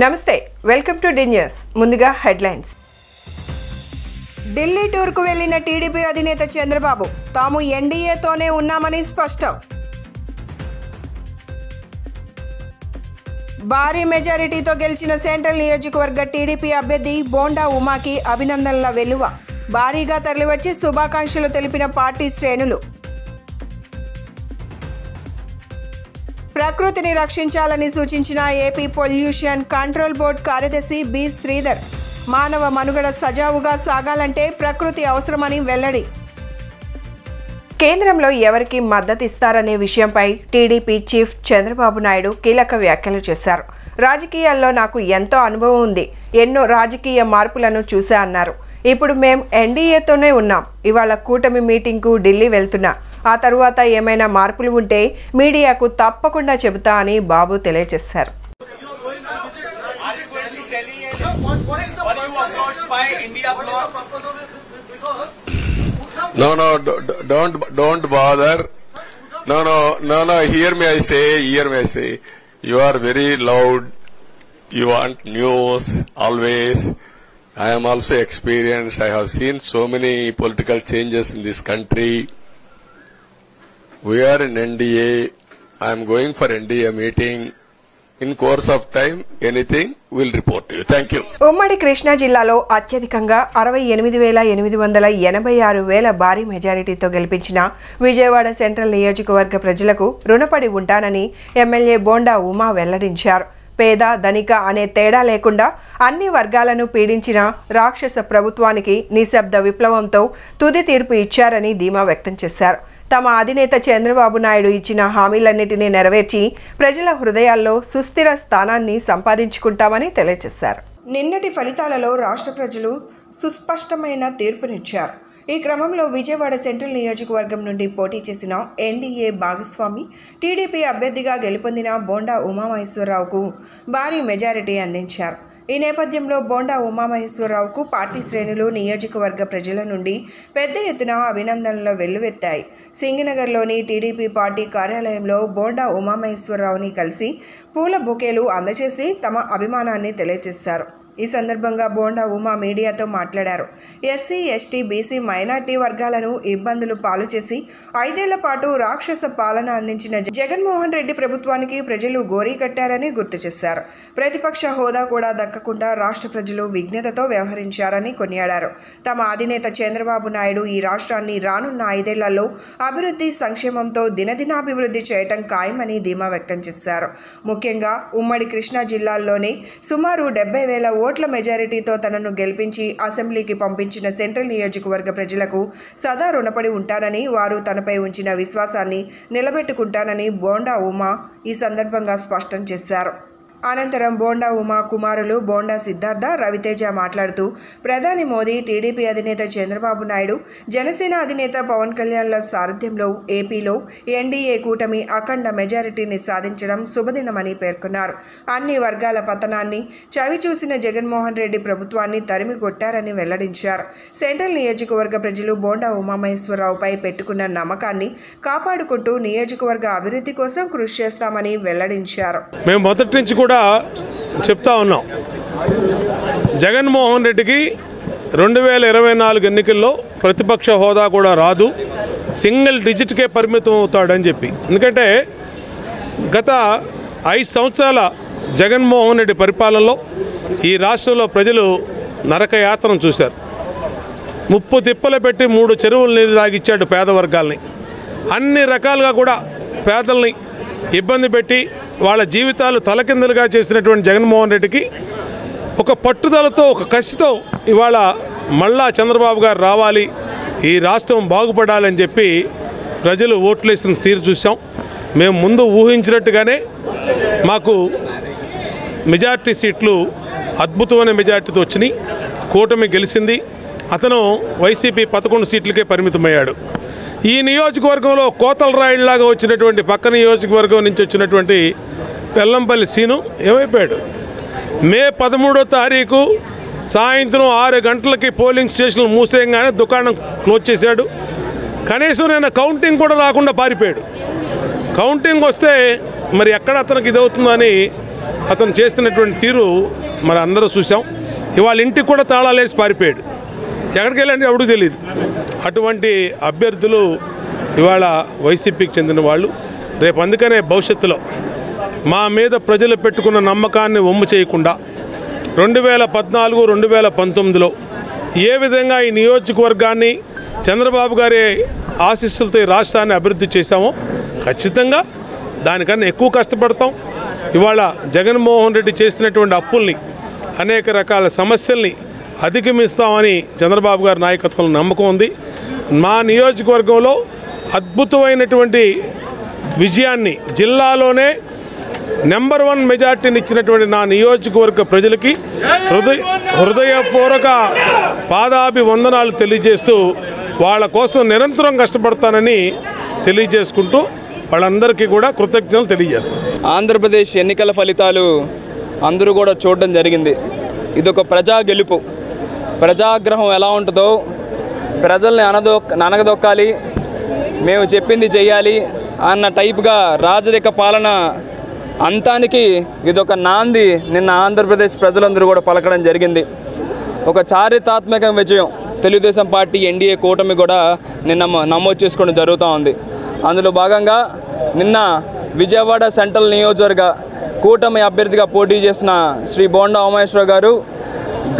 నమస్తే welcome to D news ముందుగా headlines Delhi టూర్కు వెళ్లిన టీడీపీ అధినేత చంద్రబాబు తాము ఎన్డీఏతోనే ఉన్నామని స్పష్టం భారీ మెజారిటీతో గెలిచిన సెంట్రల్ నియోజకవర్గ టీడీపీ అభ్యర్థి బోండా ఉమాకి అభినందనల వెలువ భారీగా తరలివచ్చి శుభాకాంక్షలు తెలిపిన పార్టీ శ్రేణులు ప్రకృతిని రక్షించాలని సూచించిన ఏపీ పొల్యూషన్ కంట్రోల్ బోర్డు కార్యదర్శి బి శ్రీధర్ మానవ మనుగడ సజావుగా సాగాలంటే ప్రకృతి అవసరమని వెల్లడి కేంద్రంలో ఎవరికి మద్దతు ఇస్తారనే విషయంపై టీడీపీ చీఫ్ చంద్రబాబు నాయుడు కీలక వ్యాఖ్యలు చేశారు. రాజకీయాల్లో నాకు ఎంతో అనుభవం ఉంది, ఎన్నో రాజకీయ మార్పులను చూసా అన్నారు. ఇప్పుడు మేం ఎన్డీఏతోనే ఉన్నాం. ఇవాళ కూటమి మీటింగ్కు ఢిల్లీ వెళ్తున్నా. ఆ తరువాత ఏమైనా మార్పులు ఉంటే మీడియాకు తప్పకుండా చెబుతా అని బాబు తెలియజేశారు. No, don't bother. No, hear me, I say. You are very loud. You want news, always. I am also experienced. I have seen so many political changes in this country. We are in NDA. I am going for NDA meeting. In course of time, anything will report to you. Thank you. ఉమ్మడి కృష్ణా జిల్లాలో అత్యధికంగా 68,886 భారీ మెజారిటీతో గెలిపించిన Vijayawada central నియోజకవర్గ ప్రజలకు రుణపడి ఉంటానని ఎమ్మెల్యే బోండా ఉమా వెల్లడించారు. పేద ధనిక అనే తేడా లేకుండా అన్ని వర్గాలను పీడించిన రాక్షస ప్రభుత్వానికి నిశ్శబ్ద విప్లవంతో తుది తీర్పు ఇచ్చారని ధీమా వ్యక్తం చేశారు. తమ అధినేత చంద్రబాబు నాయుడు ఇచ్చిన హామీలన్నిటినీ నెరవేర్చి ప్రజల హృదయాల్లో సుస్థిర స్థానాన్ని సంపాదించుకుంటామని తెలియజేశారు. నిన్నటి ఫలితాలలో రాష్ట్ర ప్రజలు సుస్పష్టమైన తీర్పునిచ్చారు. ఈ క్రమంలో విజయవాడ సెంట్రల్ నియోజకవర్గం నుండి పోటీ చేసిన ఎన్డీఏ భాగస్వామి టీడీపీ అభ్యర్థిగా గెలుపొందిన బోండా ఉమామహేశ్వరరావుకు భారీ మెజారిటీ అందించారు. ఈ నేపథ్యంలో బోండా ఉమామహేశ్వరరావుకు పార్టీ శ్రేణులు నియోజకవర్గ ప్రజల నుండి పెద్ద ఎత్తున అభినందనలు వెల్లువెత్తాయి. సింగినగర్లోని టీడీపీ పార్టీ కార్యాలయంలో బోండా ఉమామహేశ్వరరావుని కలిసి పూల బొకేలు అందజేసి తమ అభిమానాన్ని తెలియజేశారు. ఈ సందర్భంగా బోండా ఉమా మీడియాతో మాట్లాడారు. ఎస్సీ, ఎస్టీ, బీసీ, మైనార్టీ వర్గాలను ఇబ్బందులు పాలు చేసి 5 ఏళ్ల పాటు రాక్షస పాలన అందించిన జగన్మోహన్ రెడ్డి ప్రభుత్వానికి ప్రజలు గోరీ కట్టారని గుర్తు చేశారు. ప్రతిపక్ష హోదా కూడా దక్కకుండా రాష్ట్ర ప్రజలు విఘ్నతతో వ్యవహరించారని కొనియాడారు. తమ అధినేత చంద్రబాబు నాయుడు ఈ రాష్ట్రాన్ని రానున్న 5 ఏళ్లలో అభివృద్ధి సంక్షేమంతో దినదినాభివృద్ధి చేయటం ఖాయమని ధీమా వ్యక్తం చేశారు. ముఖ్యంగా ఉమ్మడి కృష్ణా జిల్లాల్లోనే సుమారు 70,000 ఓట్ల మెజారిటీతో తనను గెలిపించి అసెంబ్లీకి పంపించిన సెంట్రల్ నియోజకవర్గ ప్రజలకు సదా రుణపడి ఉంటానని, వారు తనపై ఉంచిన విశ్వాసాన్ని నిలబెట్టుకుంటానని బోండా ఉమా ఈ సందర్భంగా స్పష్టం చేశారు. అనంతరం బోండా ఉమా కుమారులు బోండా సిద్ధార్థ, రవితేజ మాట్లాడుతూ ప్రధాని మోదీ, టీడీపీ అధినేత చంద్రబాబు నాయుడు, జనసేన అధినేత పవన్ కళ్యాణ్ల సారథ్యంలో ఏపీలో ఎన్డీఏ కూటమి అఖండ మెజారిటీని సాధించడం శుభదినమని పేర్కొన్నారు. అన్ని వర్గాల పతనాన్ని చవిచూసిన జగన్మోహన్ రెడ్డి ప్రభుత్వాన్ని తరిమి కొట్టారని వెల్లడించారు. సెంట్రల్ నియోజకవర్గ ప్రజలు బోండా ఉమామహేశ్వరరావుపై పెట్టుకున్న నమ్మకాన్ని కాపాడుకుంటూ నియోజకవర్గ అభివృద్ధి కోసం కృషి చేస్తామని వెల్లడించారు. మేము మొదటి నుంచి కూడా చెప్తా ఉన్నాం, జగన్మోహన్ రెడ్డికి 2024 ఎన్నికల్లో ప్రతిపక్ష హోదా కూడా రాదు, సింగిల్ డిజిట్కే పరిమితం అవుతాడని చెప్పి. ఎందుకంటే గత 5 సంవత్సరాల జగన్మోహన్ రెడ్డి పరిపాలనలో ఈ రాష్ట్రంలో ప్రజలు నరకయాత్ర చూశారు. ముప్పు తిప్పలు పెట్టి 3 చెరువులు నీరు తాగిచ్చాడు పేద వర్గాల్ని. అన్ని రకాలుగా కూడా పేదల్ని ఇబ్బంది పెట్టి వాళ్ళ జీవితాలు తలకిందులుగా చేసినటువంటి జగన్మోహన్ రెడ్డికి ఒక పట్టుదలతో, ఒక కసితో ఇవాళ మళ్ళా చంద్రబాబు గారు రావాలి, ఈ రాష్ట్రం బాగుపడాలని చెప్పి ప్రజలు ఓట్లేసిన తీరు చూసాం. మేము ముందు ఊహించినట్టుగానే మాకు మెజార్టీ సీట్లు అద్భుతమైన మెజార్టీతో వచ్చినాయి. కూటమి గెలిచింది. అతను వైసీపీ 11 సీట్లకే పరిమితమయ్యాడు. ఈ నియోజకవర్గంలో కోతల రాయిలాగా వచ్చినటువంటి పక్క నియోజకవర్గం నుంచి వచ్చినటువంటి పెల్లంపల్లి సీను ఏమైపోయాడు? మే 13వ తారీఖు సాయంత్రం 6 గంటలకి పోలింగ్ స్టేషన్లు మూసేయంగానే దుకాణం క్లోజ్ చేశాడు. కనీసం నేను కౌంటింగ్ కూడా రాకుండా పారిపోయాడు. కౌంటింగ్ వస్తే మరి ఎక్కడ అతనికి ఇదవుతుందని అతను చేస్తున్నటువంటి తీరు మరి అందరూ చూసాం. ఇవాళ ఇంటికి కూడా తాళాలేసి పారిపోయాడు. ఎక్కడికి వెళ్ళండి ఎవరికి తెలియదు. అటువంటి అభ్యర్థులు ఇవాళ వైసీపీకి చెందిన వాళ్ళు. రేపు అందుకనే భవిష్యత్తులో మా మీద ప్రజలు పెట్టుకున్న నమ్మకాన్ని వమ్ము చేయకుండా 2014, 2019లో ఏ విధంగా ఈ నియోజకవర్గాన్ని చంద్రబాబు గారి ఆశీస్సులతో ఈ రాష్ట్రాన్ని అభివృద్ధి చేశామో ఖచ్చితంగా దానికన్నా ఎక్కువ కష్టపడతాం. ఇవాళ జగన్మోహన్ రెడ్డి చేసినటువంటి అప్పుల్ని, అనేక రకాల సమస్యల్ని అధిగమిస్తామని చంద్రబాబు గారి నాయకత్వంలో నమ్మకం ఉంది. మా నియోజకవర్గంలో అద్భుతమైనటువంటి విజయాన్ని, జిల్లాలోనే నెంబర్ 1 మెజార్టీని ఇచ్చినటువంటి నా నియోజకవర్గ ప్రజలకి హృదయపూర్వక పాదాభివందనాలు తెలియజేస్తూ వాళ్ళ కోసం నిరంతరం కష్టపడతానని తెలియజేసుకుంటూ వాళ్ళందరికీ కూడా కృతజ్ఞతలు తెలియజేస్తాను. ఆంధ్రప్రదేశ్ ఎన్నికల ఫలితాలు అందరూ కూడా చూడడం జరిగింది. ఇదొక ప్రజా గెలుపు. ప్రజాగ్రహం ఎలా ఉంటుందో, ప్రజల్ని అనగదొక్కాలి, మేము చెప్పింది చేయాలి అన్న టైప్గా రాజరిక పాలన అంతానికి ఇదొక నాంది నిన్న ఆంధ్రప్రదేశ్ ప్రజలందరూ కూడా పలకడం జరిగింది. ఒక చారిత్రాత్మక విజయం తెలుగుదేశం పార్టీ ఎన్డీఏ కూటమి కూడా నిన్న నమోదు చేసుకోవడం జరుగుతూ ఉంది. అందులో భాగంగా నిన్న విజయవాడ సెంట్రల్ నియోజకవర్గ కూటమి అభ్యర్థిగా పోటీ చేసిన శ్రీ బోండా ఉమేశ్వరరావు గారు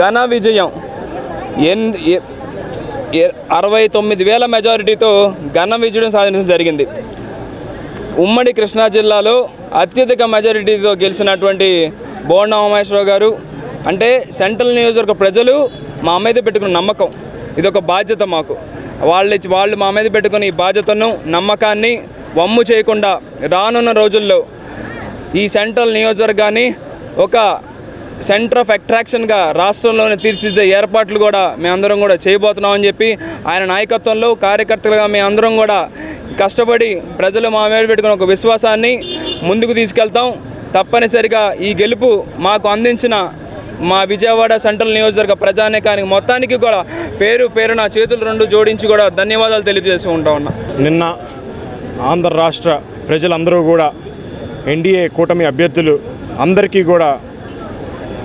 ఘన విజయం 69,000 మెజారిటీతో ఘన విజయం సాధించడం జరిగింది. ఉమ్మడి కృష్ణా జిల్లాలో అత్యధిక మెజారిటీతో గెలిచినటువంటి బోండా ఉమేశ్వరరావు గారు అంటే సెంట్రల్ నియోజకవర్గ ప్రజలు మా మీద పెట్టుకున్న నమ్మకం, ఇదొక బాధ్యత మాకు. వాళ్ళు మా మీద పెట్టుకుని ఈ బాధ్యతను, నమ్మకాన్ని వమ్ము చేయకుండా రానున్న రోజుల్లో ఈ సెంట్రల్ నియోజకవర్గాన్ని ఒక సెంటర్ ఆఫ్ అట్రాక్షన్గా రాష్ట్రంలోనే తీర్చిదిద్దే ఏర్పాట్లు కూడా మేమందరం కూడా చేయబోతున్నామని చెప్పి ఆయన నాయకత్వంలో కార్యకర్తలుగా మేమందరం కూడా కష్టపడి ప్రజలు మా మీద పెట్టుకున్న ఒక విశ్వాసాన్ని ముందుకు తీసుకెళ్తాం. తప్పనిసరిగా ఈ గెలుపు మాకు అందించిన మా విజయవాడ సెంట్రల్ నియోజకవర్గ ప్రజానీకానికి మొత్తానికి కూడా పేరున చేతులు 2 జోడించి కూడా ధన్యవాదాలు తెలియజేసుకుంటా ఉన్నా. నిన్న ఆంధ్ర రాష్ట్ర ప్రజలందరూ కూడా ఎన్డీఏ కూటమి అభ్యర్థులు అందరికీ కూడా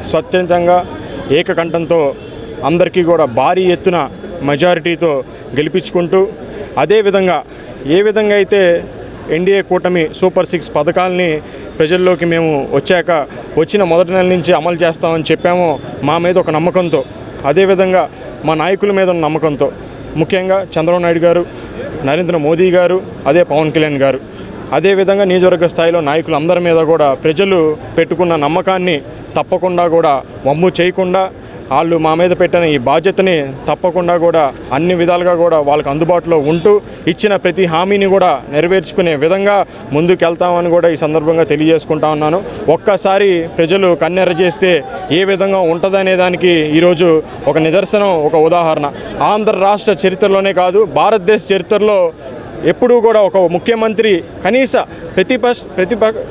స్వచ్ఛందంగా ఏకకంఠంతో అందరికీ కూడా భారీ ఎత్తున మెజారిటీతో గెలిపించుకుంటూ, అదేవిధంగా ఏ విధంగా అయితే ఎన్డీఏ కూటమి సూపర్ 6 పథకాలని ప్రజల్లోకి మేము వచ్చిన మొదటి నెల నుంచి అమలు చేస్తామని చెప్పామో మా మీద ఒక నమ్మకంతో, అదేవిధంగా మా నాయకుల మీద ఉన్న నమ్మకంతో, ముఖ్యంగా చంద్రబాబు నాయుడు గారు, నరేంద్ర మోదీ గారు, అదే పవన్ కళ్యాణ్ గారు, అదేవిధంగా నియోజకవర్గ స్థాయిలో నాయకులందరి మీద కూడా ప్రజలు పెట్టుకున్న నమ్మకాన్ని తప్పకుండా కూడా వమ్ము చేయకుండా, వాళ్ళు మా మీద పెట్టిన ఈ బాధ్యతని తప్పకుండా కూడా అన్ని విధాలుగా కూడా వాళ్ళకి అందుబాటులో ఉంటూ ఇచ్చిన ప్రతి హామీని కూడా నెరవేర్చుకునే విధంగా ముందుకెళ్తామని కూడా ఈ సందర్భంగా తెలియజేసుకుంటా ఉన్నాను. ఒక్కసారి ప్రజలు కన్నెర్ర చేస్తే ఏ విధంగా ఉంటుందనే దానికి ఈరోజు ఒక నిదర్శనం, ఒక ఉదాహరణ. ఆంధ్ర రాష్ట్ర చరిత్రలోనే కాదు, భారతదేశ చరిత్రలో ఎప్పుడూ కూడా ఒక ముఖ్యమంత్రి కనీస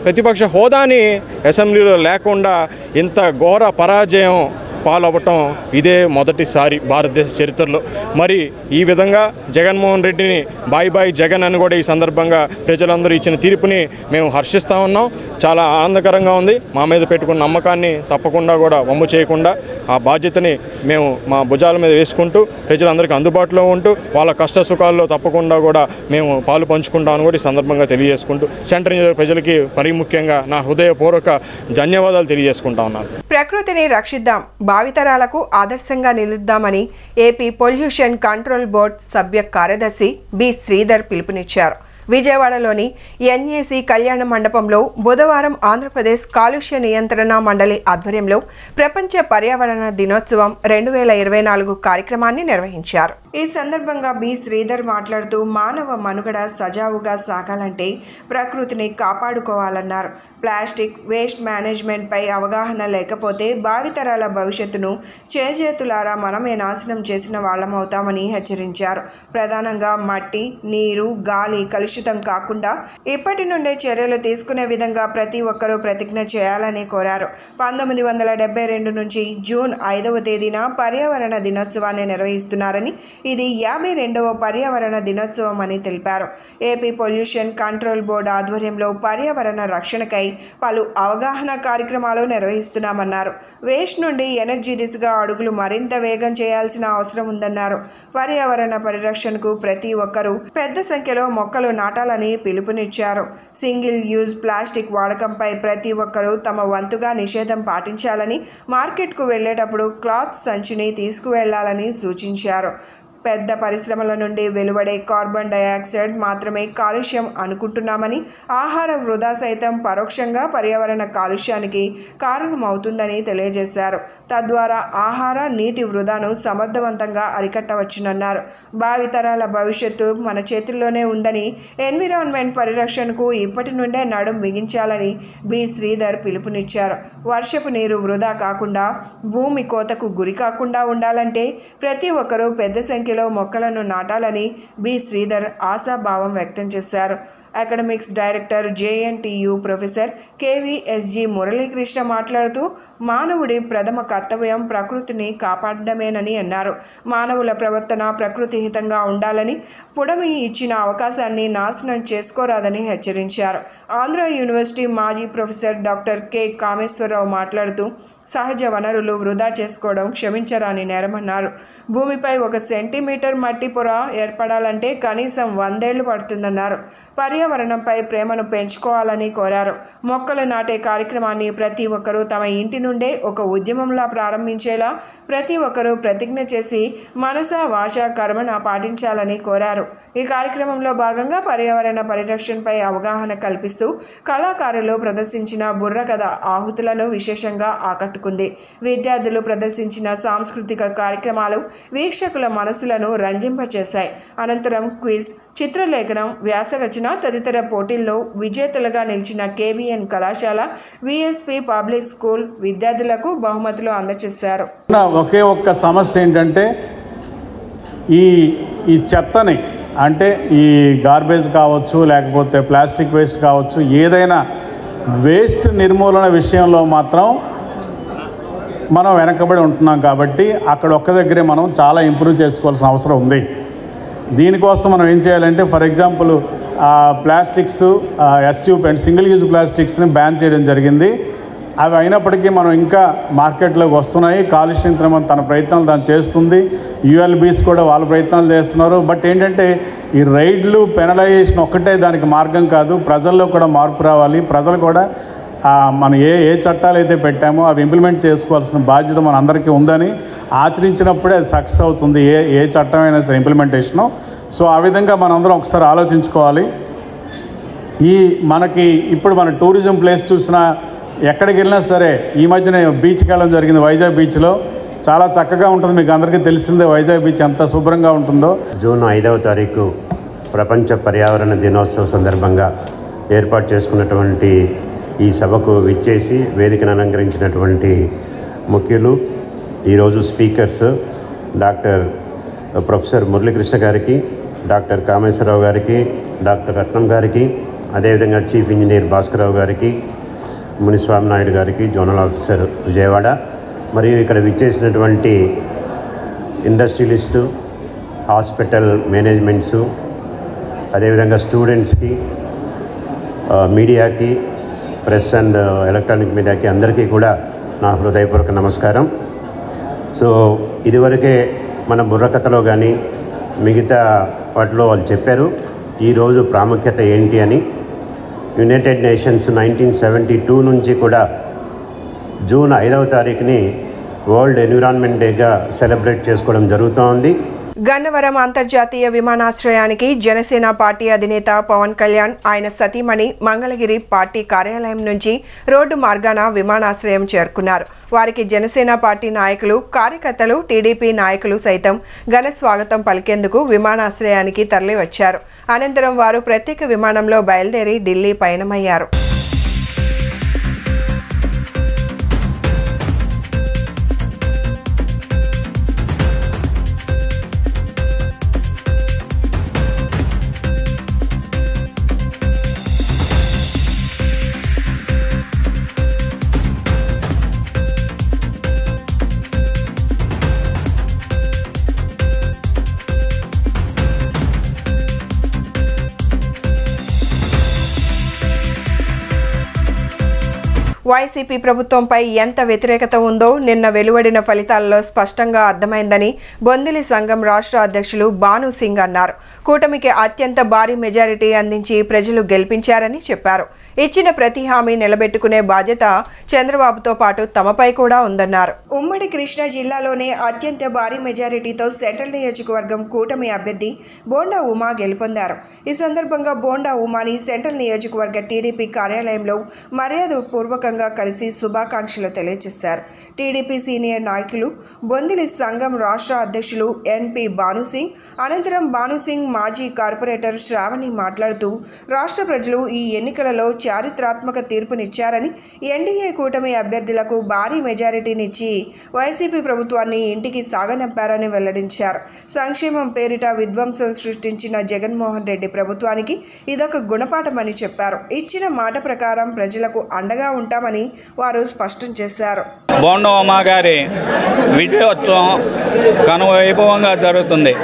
ప్రతిపక్ష హోదాని అసెంబ్లీలో లేకుండా ఇంత ఘోర పరాజయం పాలవ్వటం ఇదే మొదటిసారి భారతదేశ చరిత్రలో. మరి ఈ విధంగా జగన్మోహన్ రెడ్డిని బాయ్ జగన్ అని కూడా ఈ సందర్భంగా ప్రజలందరూ ఇచ్చిన తీర్పుని మేము హర్షిస్తూ ఉన్నాం. చాలా ఆనందకరంగా ఉంది. మా మీద పెట్టుకున్న నమ్మకాన్ని తప్పకుండా కూడా వమ్ము చేయకుండా ఆ బాధ్యతని మేము మా భుజాల మీద వేసుకుంటూ ప్రజలందరికీ అందుబాటులో ఉంటూ వాళ్ళ కష్ట సుఖాల్లో తప్పకుండా కూడా మేము పాలు పంచుకుంటామని కూడా ఈ సందర్భంగా తెలియజేసుకుంటూ సెంట్రల్ నియోజకవర్గ ప్రజలకి మరీ ముఖ్యంగా నా హృదయపూర్వక ధన్యవాదాలు తెలియజేసుకుంటా ఉన్నాను. ప్రకృతిని రక్షిద్దాం, భావితరాలకు ఆదర్శంగా నిలుద్దామని ఏపీ పొల్యూషన్ కంట్రోల్ బోర్డ్ సభ్య కార్యదర్శి బి శ్రీధర్ పిలుపునిచ్చారు. విజయవాడలోని ఎన్ఏసి కళ్యాణ మండపంలో బుధవారం ఆంధ్రప్రదేశ్ కాలుష్య నియంత్రణ మండలి ఆధ్వర్యంలో ప్రపంచ పర్యావరణ దినోత్సవం 2024 కార్యక్రమాన్ని నిర్వహించారు. ఈ సందర్భంగా బి శ్రీధర్ మాట్లాడుతూ మానవ మనుగడ సజావుగా సాగాలంటే ప్రకృతిని కాపాడుకోవాలన్నారు. ప్లాస్టిక్ వేస్ట్ మేనేజ్మెంట్ పై అవగాహన లేకపోతే భావితరాల భవిష్యత్తును చేజేతులారా మనమే నాశనం చేసిన వాళ్ళమవుతామని హెచ్చరించారు. ప్రధానంగా మట్టి, నీరు, గాలి కలుషితం కాకుండా ఇప్పటి నుండే చర్యలు తీసుకునే విధంగా ప్రతి ఒక్కరూ ప్రతిజ్ఞ చేయాలని కోరారు. 1972 నుంచి జూన్ 5వ తేదీన పర్యావరణ దినోత్సవాన్ని నిర్వహిస్తున్నారని, ఇది 52వ పర్యావరణ దినోత్సవం అని తెలిపారు. ఏపీ పొల్యూషన్ కంట్రోల్ బోర్డు ఆధ్వర్యంలో పర్యావరణ రక్షణకై పలు అవగాహన కార్యక్రమాలు నిర్వహిస్తున్నామన్నారు. వేస్ట్ నుండి ఎనర్జీ దిశగా అడుగులు మరింత వేగం చేయాల్సిన అవసరం ఉందన్నారు. పర్యావరణ పరిరక్షణకు ప్రతి ఒక్కరూ పెద్ద సంఖ్యలో మొక్కలు నాటాలని పిలుపునిచ్చారు. సింగిల్ యూజ్ ప్లాస్టిక్ వాడకంపై ప్రతి ఒక్కరూ తమ వంతుగా నిషేధం పాటించాలని, మార్కెట్కు వెళ్లేటప్పుడు క్లాత్ సంచిని తీసుకువెళ్లాలని సూచించారు. పెద్ద పరిశ్రమల నుండి వెలువడే కార్బన్ డయాక్సైడ్ మాత్రమే కాలుష్యం అనుకుంటున్నామని, ఆహారం వృధా సైతం పరోక్షంగా పర్యావరణ కాలుష్యానికి కారణమవుతుందని తెలియజేశారు. తద్వారా ఆహార, నీటి వృధాను సమర్థవంతంగా అరికట్టవచ్చునన్నారు. భావితరాల భవిష్యత్తు మన చేతుల్లోనే ఉందని, ఎన్విరాన్మెంట్ పరిరక్షణకు ఇప్పటి నుండే నడుం బిగించాలని బి. శ్రీధర్ పిలుపునిచ్చారు. వర్షపు నీరు వృధా కాకుండా, భూమి కోతకు గురి కాకుండా ఉండాలంటే ప్రతి ఒక్కరూ పెద్ద సంఖ్యలో మొక్కలను నాటాలని బి. శ్రీధర్ ఆశాభావం వ్యక్తం చేశారు. Academics director JNTU professor కేవీఎస్జీ Muralikrishna మాట్లాడుతూ, మానవుడి ప్రథమ కర్తవ్యం ప్రకృతిని కాపాడడమేనని అన్నారు. మానవుల ప్రవర్తన ప్రకృతి హితంగా ఉండాలని, పుడమి ఇచ్చిన అవకాశాన్ని నాశనం చేసుకోరాదని హెచ్చరించారు. ఆంధ్ర యూనివర్సిటీ మాజీ ప్రొఫెసర్ డాక్టర్ కె. కామేశ్వరరావు మాట్లాడుతూ, సహజ వనరులు వృధా చేసుకోవడం క్షమించరాని నేరమన్నారు. భూమిపై 1 సెంటీమీటర్ మట్టి పొర ఏర్పడాలంటే కనీసం 100 ఏళ్లు పడుతుందన్నారు. పర్యావరణంపై ప్రేమను పెంచుకోవాలని కోరారు. మొక్కలు నాటే కార్యక్రమాన్ని ప్రతి ఒక్కరూ తమ ఇంటి నుండే ఒక ఉద్యమంలా ప్రారంభించేలా ప్రతి ఒక్కరూ ప్రతిజ్ఞ చేసి మనస, వాచ, కర్మన పాటించాలని కోరారు. ఈ కార్యక్రమంలో భాగంగా పర్యావరణ పరిరక్షణపై అవగాహన కల్పిస్తూ కళాకారులు ప్రదర్శించిన బుర్రకథ ఆహుతులను విశేషంగా ఆకట్టుకుంది. విద్యార్థులు ప్రదర్శించిన సాంస్కృతిక కార్యక్రమాలు వీక్షకుల మనసులను రంజింపచేశాయి. అనంతరం క్విజ్, చిత్రలేఖనం, వ్యాసరచన తదితర పోటీల్లో విజేతలుగా నిలిచిన కేబీఎన్ కళాశాల, విఎస్పి పబ్లిక్ స్కూల్ విద్యార్థులకు బహుమతులు అందజేశారు. ఒకే ఒక్క సమస్య ఏంటంటే ఈ చెత్తని, అంటే ఈ గార్బేజ్ కావచ్చు, లేకపోతే ప్లాస్టిక్ వేస్ట్ కావచ్చు, ఏదైనా వేస్ట్ నిర్మూలన విషయంలో మాత్రం మనం వెనకబడి ఉంటున్నాం. కాబట్టి అక్కడ ఒక్క దగ్గరే మనం చాలా ఇంప్రూవ్ చేసుకోవాల్సిన అవసరం ఉంది. దీనికోసం మనం ఏం చేయాలంటే, ఫర్ ఎగ్జాంపుల్ ప్లాస్టిక్స్, ఎస్యూ అండ్ సింగిల్ యూజ్ ప్లాస్టిక్స్ని బ్యాన్ చేయడం జరిగింది. అవి అయినప్పటికీ మనం ఇంకా మార్కెట్లోకి వస్తున్నాయి. కాలుష్యం తన ప్రయత్నాలు దాన్ని చేస్తుంది. యుఎల్బీస్ కూడా వాళ్ళ ప్రయత్నాలు చేస్తున్నారు. బట్ ఏంటంటే ఈ రైడ్లు, పెనలైజేషన్ ఒక్కటే దానికి మార్గం కాదు. ప్రజల్లో కూడా మార్పు రావాలి. ప్రజలు కూడా మనం ఏ చట్టాలు అయితే పెట్టామో అవి ఇంప్లిమెంట్ చేసుకోవాల్సిన బాధ్యత మన అందరికీ ఉందని, ఆచరించినప్పుడే అది సక్సెస్ అవుతుంది ఏ చట్టమైనా సరే ఇంప్లిమెంటేషను. సో ఆ విధంగా మనందరం ఒకసారి ఆలోచించుకోవాలి. మనకి ఇప్పుడు మన టూరిజం ప్లేస్ చూసినా, ఎక్కడికి వెళ్ళినా సరే, ఈ మధ్యనే బీచ్కి వెళ్ళడం జరిగింది. వైజాగ్ బీచ్లో చాలా చక్కగా ఉంటుంది. మీకు అందరికీ తెలిసిందే వైజాగ్ బీచ్ ఎంత శుభ్రంగా ఉంటుందో. జూన్ 5వ తారీఖు ప్రపంచ పర్యావరణ దినోత్సవం సందర్భంగా ఏర్పాటు చేసుకున్నటువంటి ఈ సభకు విచ్చేసి వేదికను అలంకరించినటువంటి ముఖ్యులు, ఈరోజు స్పీకర్స్ డాక్టర్ ప్రొఫెసర్ మురళీకృష్ణ గారికి, డాక్టర్ కామేశ్వరరావు గారికి, డాక్టర్ రత్నం గారికి, అదేవిధంగా చీఫ్ ఇంజనీర్ భాస్కరరావు గారికి, మునిస్వామి నాయుడు గారికి, జోనల్ ఆఫీసర్ విజయవాడ, మరియు ఇక్కడ విచ్చేసినటువంటి ఇండస్ట్రియలిస్టు, హాస్పిటల్ మేనేజ్మెంట్సు, అదేవిధంగా స్టూడెంట్స్కి, మీడియాకి, ప్రెస్ అండ్ ఎలక్ట్రానిక్ మీడియాకి అందరికీ కూడా నా హృదయపూర్వక నమస్కారం. సో ఇదివరకే మన బుర్రకథలో కానీ మిగతా వాటిలో వాళ్ళు చెప్పారు ఈరోజు ప్రాముఖ్యత ఏంటి అని. యునైటెడ్ నేషన్స్ 1972 నుంచి కూడా జూన్ 5వ తారీఖుని వరల్డ్ ఎన్విరాన్మెంట్ డేగా సెలబ్రేట్ చేసుకోవడం జరుగుతూ ఉంది. గన్నవరం అంతర్జాతీయ విమానాశ్రయానికి జనసేన పార్టీ అధినేత పవన్ కళ్యాణ్, ఆయన సతీమణి మంగళగిరి పార్టీ కార్యాలయం నుంచి రోడ్డు మార్గాన విమానాశ్రయం చేరుకున్నారు. వారికి జనసేన పార్టీ నాయకులు, కార్యకర్తలు, టీడీపీ నాయకులు సైతం ఘన స్వాగతం పలికేందుకు విమానాశ్రయానికి తరలివచ్చారు. అనంతరం వారు ప్రత్యేక విమానంలో బయలుదేరి ఢిల్లీ పయనమయ్యారు. వైసీపీ ప్రభుత్వంపై ఎంత వ్యతిరేకత ఉందో నిన్న వెలువడిన ఫలితాలలో స్పష్టంగా అర్థమైందని బొందిలి సంఘం రాష్ట్ర అధ్యక్షులు భాను సింగ్ అన్నారు. కూటమికి అత్యంత భారీ మెజారిటీ అందించి ప్రజలు గెలిపించారని చెప్పారు. ఇచ్చిన ప్రతి హామీ నిలబెట్టుకునే బాధ్యత చంద్రబాబుతో పాటు తమపై కూడా ఉందన్నారు. ఉమ్మడి కృష్ణా జిల్లాలోనే అత్యంత భారీ మెజారిటీతో సెంట్రల్ నియోజకవర్గం కూటమి అభ్యర్థి బోండా ఉమా గెలుపొందారు. ఈ సందర్భంగా బోండా ఉమాని సెంట్రల్ నియోజకవర్గ టీడీపీ కార్యాలయంలో మర్యాదపూర్వకంగా కలిసి శుభాకాంక్షలు తెలియజేశారు. టీడీపీ సీనియర్ నాయకులు బొందిలి సంఘం రాష్ట్ర అధ్యక్షులు ఎన్పి భానుసింగ్ అనంతరం భానుసింగ్ మాజీ కార్పొరేటర్ శ్రావణి మాట్లాడుతూ రాష్ట్ర ప్రజలు ఈ ఎన్నికలలో చారిత్రాత్మక తీర్పునిచ్చారని ఎన్డీఏ కూటమి అభ్యర్థులకు భారీ మెజారిటీనిచ్చి వైసీపీ ప్రభుత్వాన్ని ఇంటికి సాగనంపారని వెల్లడించారు. సంక్షేమం పేరిట విధ్వంసం సృష్టించిన జగన్మోహన్ రెడ్డి ప్రభుత్వానికి ఇదొక గుణపాఠమని చెప్పారు. ఇచ్చిన మాట ప్రకారం ప్రజలకు అండగా ఉంటామని వారు స్పష్టం చేశారు. బోండా ఉమా గారి విజయోత్సవం కనువైభవంగా జరుగుతుంది.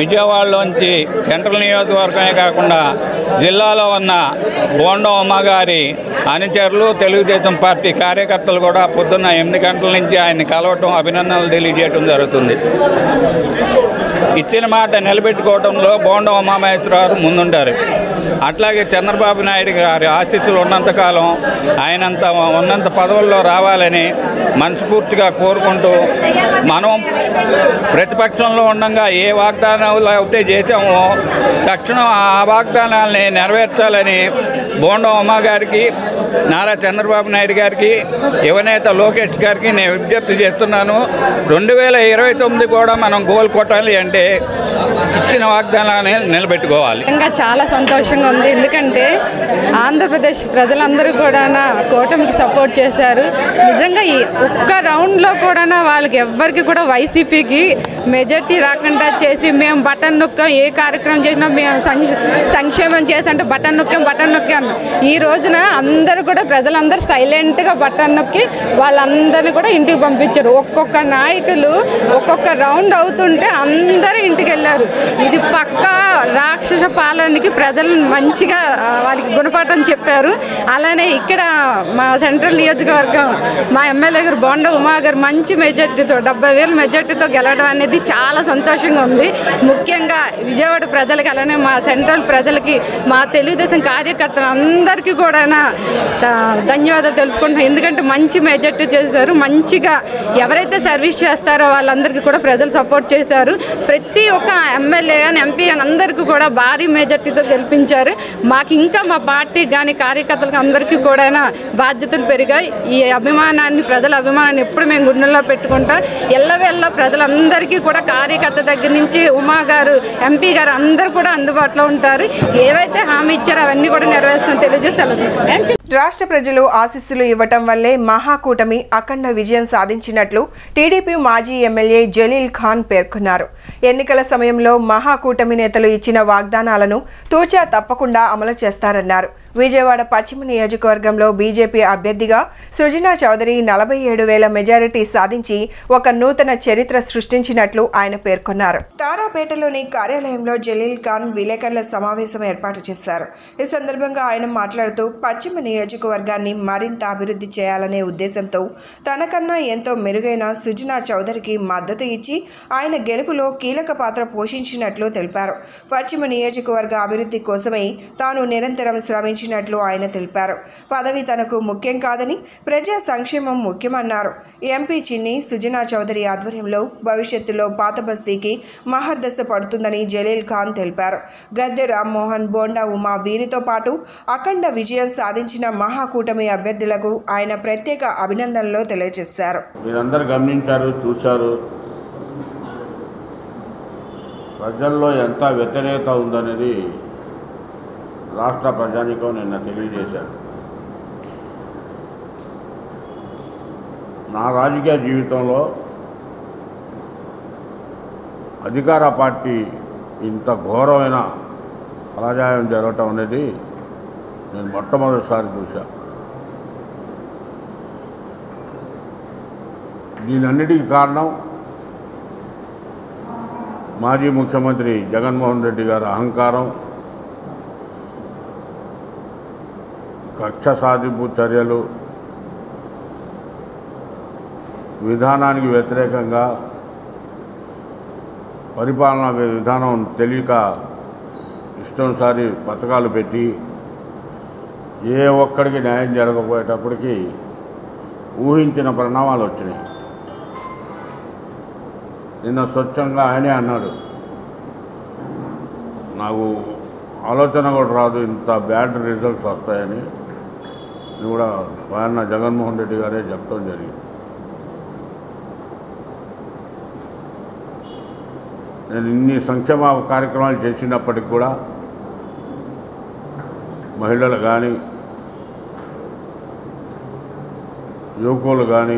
విజయవాడలోంచి సెంట్రల్ నియోజకవర్గమే కాకుండా జిల్లాలో ఉన్న బోండా ఉమా గారి అనుచరులు తెలుగుదేశం పార్టీ కార్యకర్తలు కూడా పొద్దున్న 8 గంటల నుంచి ఆయన్ని కలవటం, అభినందనలు తెలియజేయడం జరుగుతుంది. ఇచ్చిన మాట నిలబెట్టుకోవడంలో బోండా ఉమామహేశ్వరరావు ముందుంటారు. అట్లాగే చంద్రబాబు నాయుడు గారి ఆశీస్సులు ఉన్నంతకాలం ఆయనంత ఉన్నంత పదవుల్లో రావాలని మనస్ఫూర్తిగా కోరుకుంటూ మనం ప్రతిపక్షంలో ఉండగా ఏ వాగ్దానాలు అయితే చేశామో తక్షణం ఆ వాగ్దానాలని నెరవేర్చాలని బోండా ఉమా గారికి, నారా చంద్రబాబు నాయుడు గారికి, యువనేత లోకేష్ గారికి నేను విజ్ఞప్తి చేస్తున్నాను. 2029 కూడా మనం గోల్ కొట్టాలి అంటే ఇచ్చిన వాగ్దానాన్ని నిలబెట్టుకోవాలి. ఇంకా చాలా సంతోషంగా ఉంది. ఎందుకంటే ఆంధ్రప్రదేశ్ ప్రజలందరూ కూడా కూటమికి సపోర్ట్ చేశారు. నిజంగా ఈ ఒక్క రౌండ్లో కూడా వాళ్ళకి ఎవ్వరికి కూడా వైసీపీకి మెజార్టీ రాకుండా చేసి మేము బటన్ నొక్కాం, ఏ కార్యక్రమం చేసినా మేము సంక్షేమం చేసి అంటే బటన్ నొక్కాం. ఈ రోజున అందరూ కూడా ప్రజలందరూ సైలెంట్గా బటన్ నొక్కి వాళ్ళందరినీ కూడా ఇంటికి పంపించారు. ఒక్కొక్క నాయకులు ఒక్కొక్క రౌండ్ అవుతుంటే అందరూ ఇంటికి వెళ్ళారు. ఇది పక్కా రాక్షస పాలనకి ప్రజలు మంచిగా వాళ్ళకి గుణపాఠం చెప్పారు. అలానే ఇక్కడ మా సెంట్రల్ నియోజకవర్గం మా ఎమ్మెల్యే గారు బోండా ఉమా గారు మంచి మెజార్టీతో 70,000 మెజార్టీతో గెలవడం అనేది చాలా సంతోషంగా ఉంది. ముఖ్యంగా విజయవాడ ప్రజలకి అలానే మా సెంట్రల్ ప్రజలకి మా తెలుగుదేశం కార్యకర్తలు అందరికీ కూడా ధన్యవాదాలు తెలుపుకుంటున్నాం. ఎందుకంటే మంచి మెజార్టీ చేశారు. మంచిగా ఎవరైతే సర్వీస్ చేస్తారో వాళ్ళందరికీ కూడా ప్రజలు సపోర్ట్ చేశారు. ప్రతి ఒక్క ఎమ్మెల్యే కానీ ఎంపీ కానీ అందరికీ కూడా భారీ మెజార్టీతో గెలిపించారు. మాకు ఇంకా మా పార్టీ కానీ కార్యకర్తలకు అందరికీ కూడా బాధ్యతలు పెరిగాయి. ఈ అభిమానాన్ని, ప్రజల అభిమానాన్ని ఎప్పుడు మేము గుండెల్లో పెట్టుకుంటాం. ఎల్లవేళ్ళ ప్రజలందరికీ కూడా కార్యకర్త దగ్గర నుంచి ఉమా గారు, ఎంపీ గారు అందరూ కూడా అందుబాటులో ఉంటారు. ఏవైతే హామీ ఇచ్చారో అవన్నీ కూడా నెరవేరుస్తామని తెలియజేసి సెలవు తీసుకుంటాం. రాష్ట్ర ప్రజలు ఆశీస్సులు ఇవ్వటం వల్లే మహాకూటమి అఖండ విజయం సాధించినట్లు టీడీపీ మాజీ ఎమ్మెల్యే జలీల్ ఖాన్ పేర్కొన్నారు. ఎన్నికల సమయంలో మహాకూటమి నేతలు ఇచ్చిన వాగ్దానాలను తూచా తప్పకుండా అమలు చేస్తారన్నారు. విజయవాడ పశ్చిమ నియోజకవర్గంలో బీజేపీ అభ్యర్థిగా సృజనా చౌదరి 47,000 మెజారిటీ సాధించి ఒక నూతన చరిత్ర సృష్టించినట్లు ఆయన పేర్కొన్నారు. తారాపేటలోని కార్యాలయంలో జలీల్ ఖాన్ విలేకరుల సమావేశం ఏర్పాటు చేశారు. ఈ సందర్భంగా ఆయన మాట్లాడుతూ పశ్చిమ నియోజకవర్గాన్ని మరింత అభివృద్ధి చేయాలనే ఉద్దేశంతో తనకన్నా ఎంతో మెరుగైన సృజనా చౌదరికి మద్దతు ఇచ్చి ఆయన గెలుపులో కీలక పాత్ర పోషించినట్లు తెలిపారు. పశ్చిమ నియోజకవర్గ అభివృద్ధి కోసమై తాను నిరంతరం శ్రమించినట్లు ఆయన తెలిపారు. పదవి తనకు ముఖ్యం కాదని ప్రజా సంక్షేమం ముఖ్యమన్నారు. ఎంపీ చిన్ని సుజనా చౌదరి ఆధ్వర్యంలో భవిష్యత్తులో పాత బస్తీకి మహర్దశ పడుతుందని జలీల్ ఖాన్ తెలిపారు. గద్దె రామ్మోహన్, బోండా ఉమా వీరితో పాటు అఖండ విజయం సాధించిన మహాకూటమి అభ్యర్థులకు ఆయన ప్రత్యేక అభినందనలు తెలియజేశారు. మీరందరూ గమనించారు, చూశారు. ప్రజల్లో ఎంత వ్యతిరేకత ఉందనేది రాష్ట్ర ప్రజానికం నిన్న తెలియజేశారు. నా రాజకీయ జీవితంలో అధికార పార్టీ ఇంత ఘోరమైన పరాజయం జరగటం అనేది నేను మొట్టమొదటిసారి చూశాను. దీనన్నిటికీ కారణం మాజీ ముఖ్యమంత్రి జగన్మోహన్ రెడ్డి గారి అహంకారం, కక్ష సాధింపు చర్యలు, విధానానికి వ్యతిరేకంగా పరిపాలనా విధానం తెలియక ఇష్టంసారి పథకాలు పెట్టి ఏ ఒక్కడికి న్యాయం జరగకపోయేటప్పటికీ ఊహించిన పరిణామాలు వచ్చినాయి. నిన్న స్వచ్ఛంగా ఆయనే అన్నాడు, నాకు ఆలోచన కూడా రాదు ఇంత బ్యాడ్ రిజల్ట్స్ వస్తాయని. ఇది కూడా స్వయాన జగన్మోహన్ రెడ్డి గారే చెప్పడం జరిగింది. నేను ఇన్ని సంక్షేమ కార్యక్రమాలు చేసినప్పటికి కూడా మహిళలు కానీ యువకులు కానీ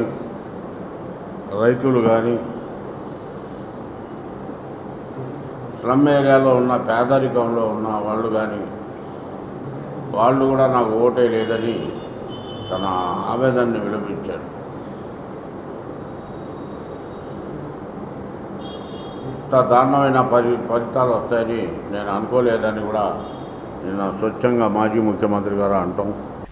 రైతులు కానీ స్లమ్ ఏరియాలో ఉన్న పేదరికంలో ఉన్న వాళ్ళు కానీ వాళ్ళు కూడా నాకు ఓటే లేదని తన ఆవేదనని విలపించాడు. ఇంత దారుణమైన ఫలితాలు వస్తాయని నేను అనుకోలేదని కూడా నిన్న స్వచ్ఛంగా మాజీ ముఖ్యమంత్రి గారు అంటాం.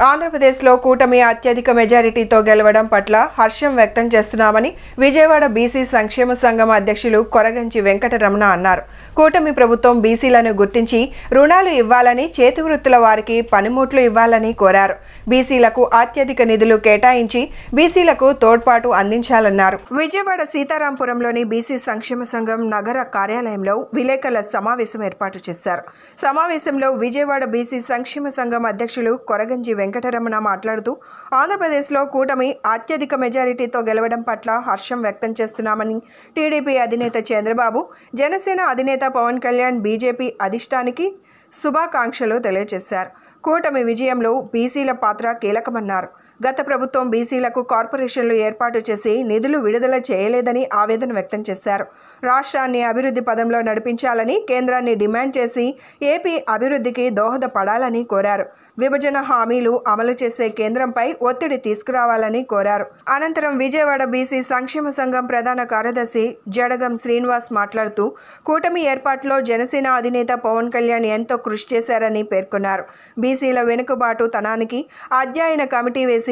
ఆంధ్రప్రదేశ్లో కూటమి అత్యధిక మెజారిటీతో గెలవడం పట్ల హర్షం వ్యక్తం చేస్తున్నామని విజయవాడ బీసీ సంక్షేమ సంఘం అధ్యక్షులు కొరగంచి వెంకటరమణ అన్నారు. కూటమి ప్రభుత్వం బీసీలను గుర్తించి రుణాలు ఇవ్వాలని, చేతివృత్తుల వారికి పనిముట్లు ఇవ్వాలని కోరారు. బీసీలకు అత్యధిక నిధులు కేటాయించి బీసీలకు తోడ్పాటు అందించాలన్నారు. విజయవాడ సీతారాంపురంలోని బీసీ సంక్షేమ సంఘం నగర కార్యాలయంలో విలేకరుల సమావేశం ఏర్పాటు చేశారు. సమావేశంలో విజయవాడ బీసీ సంక్షేమ సంఘం అధ్యక్షులు కొరగంచి వెంకటరమణ మాట్లాడుతూ ఆంధ్రప్రదేశ్లో కూటమి అత్యధిక మెజారిటీతో గెలవడం పట్ల హర్షం వ్యక్తం చేస్తున్నామని, టీడీపీ అధినేత చంద్రబాబు, జనసేన అధినేత పవన్ కళ్యాణ్, బీజేపీ అధిష్టానికి శుభాకాంక్షలు తెలియజేశారు. కూటమి విజయంలో బీసీల పాత్ర కీలకమన్నారు. గత ప్రభుత్వం బీసీలకు కార్పొరేషన్లు ఏర్పాటు చేసి నిధులు విడుదల చేయలేదని ఆవేదన వ్యక్తం చేశారు. రాష్ట్రాన్ని అభివృద్ధి పదంలో నడిపించాలని కేంద్రాన్ని డిమాండ్ చేసి ఏపీ అభివృద్ధికి దోహదపడాలని కోరారు. విభజన హామీలు అమలు చేసే కేంద్రంపై ఒత్తిడి తీసుకురావాలని కోరారు. అనంతరం విజయవాడ బీసీ సంక్షేమ సంఘం ప్రధాన కార్యదర్శి జడగం శ్రీనివాస్ మాట్లాడుతూ కూటమి ఏర్పాటులో జనసేన అధినేత పవన్ కళ్యాణ్ ఎంతో కృషి చేశారని పేర్కొన్నారు. బీసీల వెనుకబాటు తనానికి అధ్యయన కమిటీ వేసి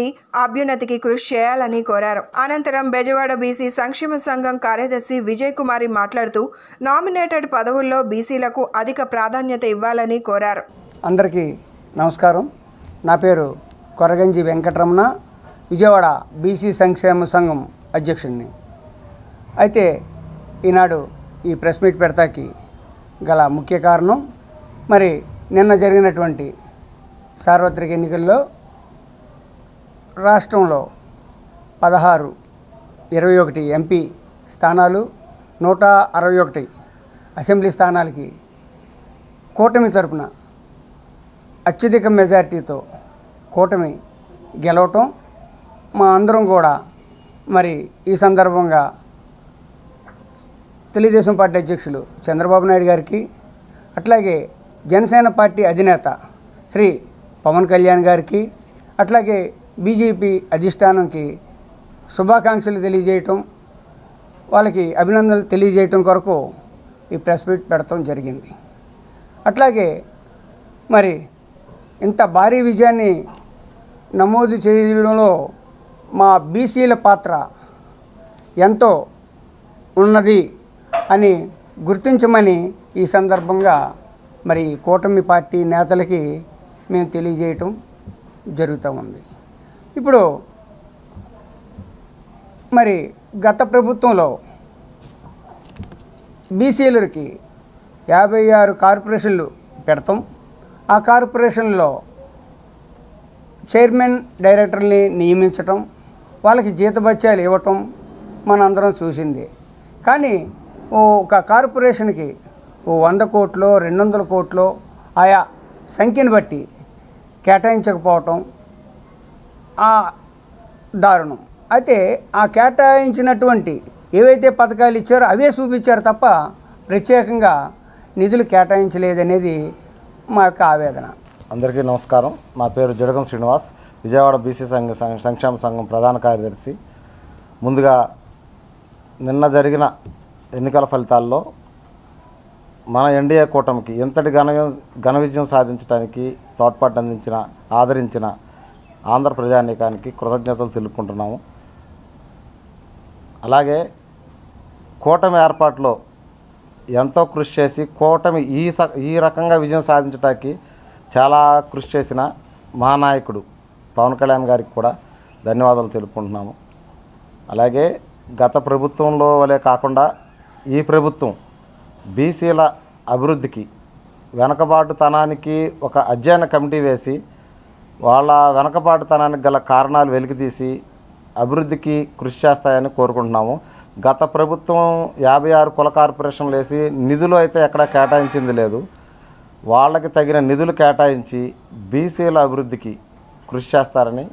అభ్యున్నతికి కృషి చేయాలని కోరారు. అనంతరం బెజవాడ బీసీ సంక్షేమ సంఘం కార్యదర్శి విజయ్ కుమారి మాట్లాడుతూ నామినేటెడ్ పదవుల్లో బీసీలకు అధిక ప్రాధాన్యత ఇవ్వాలని కోరారు. అందరికీ నమస్కారం. నా పేరు కొరగంజి వెంకటరమణ, విజయవాడ బీసీ సంక్షేమ సంఘం అధ్యక్షుడిని. అయితే ఈనాడు ఈ ప్రెస్ మీట్ పెడతాకి గల ముఖ్య కారణం, మరి నిన్న జరిగినటువంటి సార్వత్రిక ఎన్నికల్లో రాష్ట్రంలో 16, 21 ఎంపీ స్థానాలు, 161 అసెంబ్లీ స్థానాలకి కూటమి తరపున అత్యధిక మెజారిటీతో కూటమి గెలవటం మా అందరం కూడా మరి ఈ సందర్భంగా తెలుగుదేశం పార్టీ అధ్యక్షులు చంద్రబాబు నాయుడు గారికి, అట్లాగే జనసేన పార్టీ అధినేత శ్రీ పవన్ కళ్యాణ్ గారికి, అట్లాగే బీజేపీ అధిష్టానంకి శుభాకాంక్షలు తెలియజేయటం, వాళ్ళకి అభినందనలు తెలియజేయటం కొరకు ఈ ప్రెస్ మీట్ పెడతాం జరిగింది. అట్లాగే మరి ఇంత భారీ విజయాన్ని నమోదు చేయడంలో మా బీసీల పాత్ర ఎంతో ఉన్నది అని గుర్తించమని ఈ సందర్భంగా మరి కూటమి పార్టీ నేతలకి మేము తెలియజేయటం జరుగుతూ ఉంది. ఇప్పుడు మరి గత ప్రభుత్వంలో బీసీలకి 56 కార్పొరేషన్లు పెడతాం. ఆ కార్పొరేషన్లో చైర్మన్, డైరెక్టర్ని నియమించటం, వాళ్ళకి జీతభత్యాలు ఇవ్వటం మనందరం చూసింది. కానీ ఒక కార్పొరేషన్కి 100 కోట్లో 200 కోట్లో ఆయా సంఖ్యను బట్టి కేటాయించకపోవటం దారుణం. అయితే ఆ కేటాయించినటువంటి ఏవైతే పథకాలు ఇచ్చారో అవే చూపించారు తప్ప ప్రత్యేకంగా నిధులు కేటాయించలేదనేది మా యొక్క ఆవేదన. అందరికీ నమస్కారం. నా పేరు జడగం శ్రీనివాస్, విజయవాడ బీసీ సంక్షేమ సంఘం ప్రధాన కార్యదర్శి. ముందుగా నిన్న జరిగిన ఎన్నికల ఫలితాల్లో మన ఎన్డీఏ కూటమికి ఎంతటి ఘన విజయం సాధించడానికి తోడ్పాటు అందించిన, ఆదరించిన ఆంధ్ర ప్రజానీకానికి కృతజ్ఞతలు తెలుపుకుంటున్నాము. అలాగే కూటమి ఏర్పాటులో ఎంతో కృషి చేసి కూటమి ఈ రకంగా విజయం సాధించడానికి చాలా కృషి చేసిన మహానాయకుడు పవన్ కళ్యాణ్ గారికి కూడా ధన్యవాదాలు తెలుపుకుంటున్నాము. అలాగే గత ప్రభుత్వంలో వలె కాకుండా ఈ ప్రభుత్వం బీసీల అభివృద్ధికి వెనకబాటుతనానికి ఒక అధ్యయన కమిటీ వేసి వాళ్ళ వెనకబాటుతనానికి గల కారణాలు వెలికితీసి అభివృద్ధికి కృషి చేస్తాయని కోరుకుంటున్నాము. గత ప్రభుత్వం 56 కుల కార్పొరేషన్లు వేసి నిధులు అయితే ఎక్కడా కేటాయించింది లేదు. వాళ్ళకి తగిన నిధులు కేటాయించి బీసీల అభివృద్ధికి కృషి చేస్తారని